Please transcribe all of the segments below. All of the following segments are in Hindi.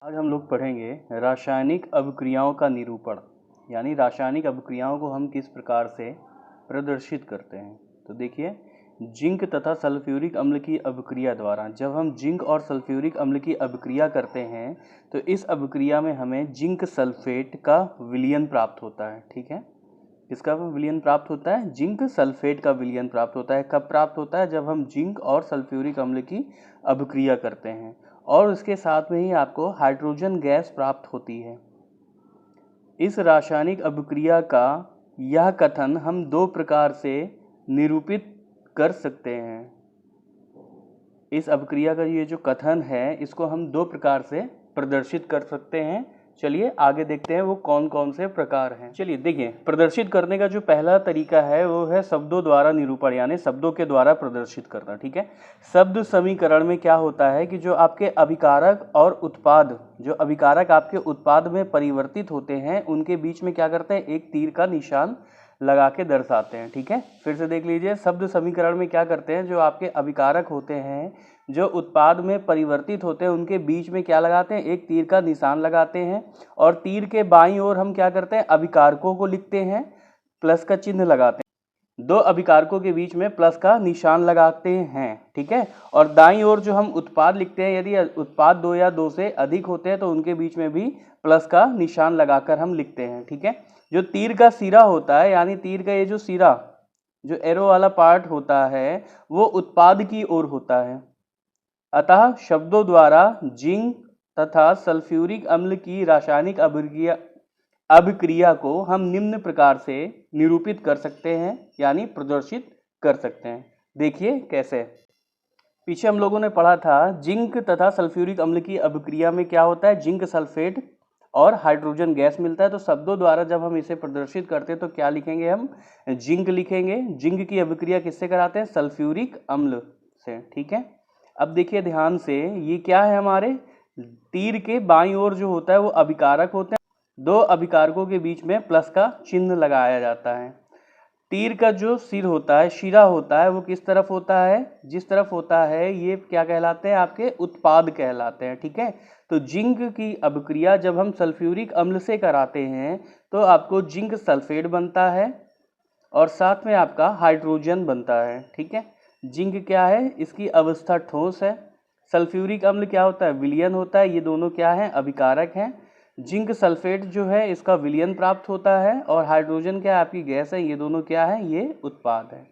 आज हम लोग पढ़ेंगे रासायनिक अभिक्रियाओं का निरूपण, यानी रासायनिक अभिक्रियाओं को हम किस प्रकार से प्रदर्शित करते हैं। तो देखिए, जिंक तथा सल्फ्यूरिक अम्ल की अभिक्रिया द्वारा जब हम जिंक और सल्फ्यूरिक अम्ल की अभिक्रिया करते हैं तो इस अभिक्रिया में हमें जिंक सल्फेट का विलयन प्राप्त होता है। ठीक है, किसका विलयन प्राप्त होता है? जिंक सल्फेट का विलयन प्राप्त होता है। कब प्राप्त होता है? जब हम जिंक और सल्फ्यूरिक अम्ल की अभिक्रिया करते हैं और उसके साथ में ही आपको हाइड्रोजन गैस प्राप्त होती है। इस रासायनिक अभिक्रिया का यह कथन हम दो प्रकार से निरूपित कर सकते हैं। इस अभिक्रिया का ये जो कथन है इसको हम दो प्रकार से प्रदर्शित कर सकते हैं। चलिए आगे देखते हैं वो कौन कौन से प्रकार हैं। चलिए देखिए, प्रदर्शित करने का जो पहला तरीका है वो है शब्दों द्वारा निरूपण, यानी शब्दों के द्वारा प्रदर्शित करना। ठीक है, शब्द समीकरण में क्या होता है कि जो आपके अभिकारक और उत्पाद, जो अभिकारक आपके उत्पाद में परिवर्तित होते हैं उनके बीच में क्या करते हैं? एक तीर का निशान लगा के दर्शाते हैं। ठीक है, फिर से देख लीजिए, शब्द समीकरण में क्या करते हैं? जो आपके अभिकारक होते हैं, जो उत्पाद में परिवर्तित होते हैं, उनके बीच में क्या लगाते हैं? एक तीर का निशान लगाते हैं और तीर के बाईं ओर हम क्या करते हैं? अभिकारकों को लिखते हैं, प्लस का चिन्ह लगाते हैं। दो अभिकारकों के बीच में प्लस का निशान लगाते हैं। ठीक है, और दाईं ओर जो हम उत्पाद लिखते हैं, यदि उत्पाद दो या दो से अधिक होते हैं तो उनके बीच में भी प्लस का निशान लगाकर हम लिखते हैं। ठीक है, जो तीर का सिरा होता है, यानी तीर का ये जो सिरा, जो एरो वाला पार्ट होता है, वो उत्पाद की ओर होता है। अतः शब्दों द्वारा जिंक तथा सल्फ्यूरिक अम्ल की रासायनिक अभिक्रिया को हम निम्न प्रकार से निरूपित कर सकते हैं, यानी प्रदर्शित कर सकते हैं। देखिए कैसे। पीछे हम लोगों ने पढ़ा था जिंक तथा सल्फ्यूरिक अम्ल की अभिक्रिया में क्या होता है? जिंक सल्फेट और हाइड्रोजन गैस मिलता है। तो शब्दों द्वारा जब हम इसे प्रदर्शित करते हैं तो क्या लिखेंगे? हम जिंक लिखेंगे। जिंक की अभिक्रिया किससे कराते हैं? सल्फ्यूरिक अम्ल से। ठीक है, अब देखिए ध्यान से, ये क्या है? हमारे तीर के बाईं ओर जो होता है वो अभिकारक होते हैं। दो अभिकारकों के बीच में प्लस का चिन्ह लगाया जाता है। तीर का जो सिर होता है, शिरा होता है, वो किस तरफ होता है? जिस तरफ होता है ये क्या कहलाते हैं? आपके उत्पाद कहलाते हैं। ठीक है, तो जिंक की अभिक्रिया जब हम सल्फ्यूरिक अम्ल से कराते हैं तो आपको जिंक सल्फेट बनता है और साथ में आपका हाइड्रोजन बनता है। ठीक है, जिंक क्या है? इसकी अवस्था ठोस है। सल्फ्यूरिक अम्ल क्या होता है? विलयन होता है। ये दोनों क्या है? अभिकारक हैं। जिंक सल्फेट जो है इसका विलयन प्राप्त होता है और हाइड्रोजन क्या है? आपकी गैस है। ये दोनों क्या है? ये उत्पाद है।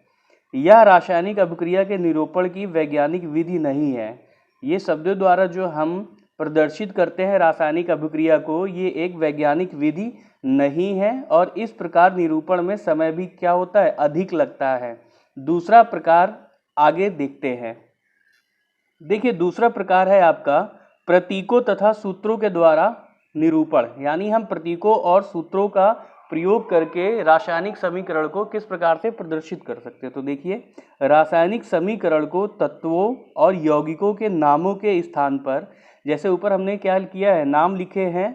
यह रासायनिक अभिक्रिया के निरूपण की वैज्ञानिक विधि नहीं है। ये शब्दों द्वारा जो हम प्रदर्शित करते हैं रासायनिक अभिक्रिया को, ये एक वैज्ञानिक विधि नहीं है और इस प्रकार निरूपण में समय भी क्या होता है? अधिक लगता है। दूसरा प्रकार आगे देखते हैं। देखिए, दूसरा प्रकार है आपका प्रतीकों तथा सूत्रों के द्वारा निरूपण, यानी हम प्रतीकों और सूत्रों का प्रयोग करके रासायनिक समीकरण को किस प्रकार से प्रदर्शित कर सकते हैं। तो देखिए, रासायनिक समीकरण को तत्वों और यौगिकों के नामों के स्थान पर, जैसे ऊपर हमने क्या किया है? नाम लिखे हैं,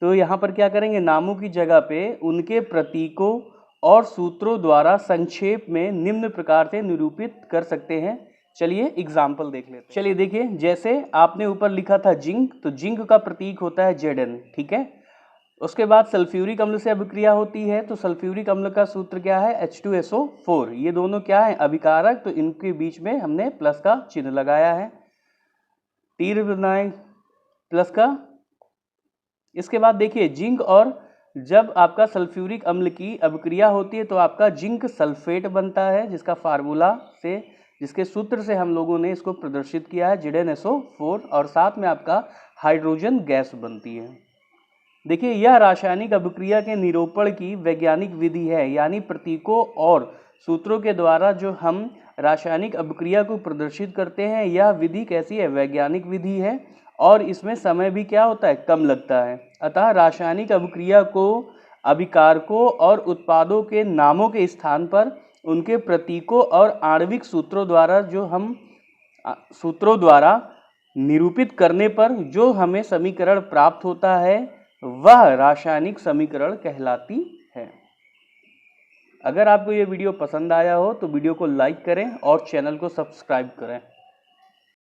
तो यहाँ पर क्या करेंगे? नामों की जगह पे उनके प्रतीकों और सूत्रों द्वारा संक्षेप में निम्न प्रकार से निरूपित कर सकते हैं। चलिए एग्जाम्पल देख लेते हैं। चलिए देखिए, जैसे आपने ऊपर लिखा था जिंक, तो जिंक का प्रतीक होता है Zn। ठीक है, उसके बाद सल्फ्यूरिक अम्ल से अभिक्रिया होती है, तो सल्फ्यूरिक अम्ल का सूत्र क्या है? H2SO4। ये दोनों क्या है? अभिकारक, तो इनके बीच में हमने प्लस का चिन्ह लगाया है, तीर बनाए प्लस का। इसके बाद देखिए, जिंक और जब आपका सल्फ्यूरिक अम्ल की अभिक्रिया होती है तो आपका जिंक सल्फेट बनता है, जिसका फार्मूला से, जिसके सूत्र से हम लोगों ने इसको प्रदर्शित किया है ZnSO4, और साथ में आपका हाइड्रोजन गैस बनती है। देखिए, यह रासायनिक अभिक्रिया के निरूपण की वैज्ञानिक विधि है, यानी प्रतीकों और सूत्रों के द्वारा जो हम रासायनिक अभिक्रिया को प्रदर्शित करते हैं, यह विधि कैसी है? वैज्ञानिक विधि है और इसमें समय भी क्या होता है? कम लगता है। अतः रासायनिक अभिक्रिया को अभिकारकों और उत्पादों के नामों के स्थान पर उनके प्रतीकों और आणविक सूत्रों द्वारा निरूपित करने पर जो हमें समीकरण प्राप्त होता है वह रासायनिक समीकरण कहलाती है। अगर आपको ये वीडियो पसंद आया हो तो वीडियो को लाइक करें और चैनल को सब्सक्राइब करें।